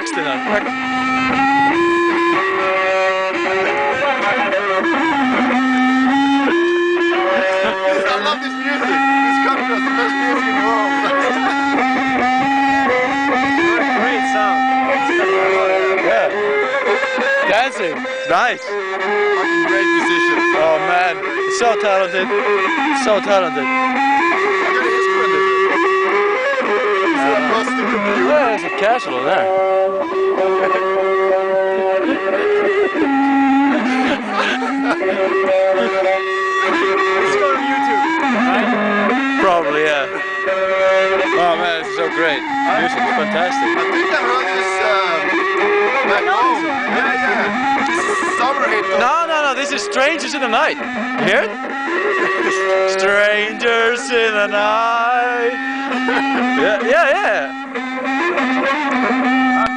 Paxton. I love this music. This country is the best music in the world. Great sound. Yeah. Dancing. Nice. Fucking great musician. Oh man, so talented. So talented. What kind of instrument is it? Is it a plastic computer? Yeah, there's a castle there. Let's go to YouTube. Probably, yeah. Oh man, it's so great. Music is fantastic. I think I heard this back home. Yeah. This is summer hit. No, this is Strangers in the Night. You hear it? Strangers in the Night. Yeah.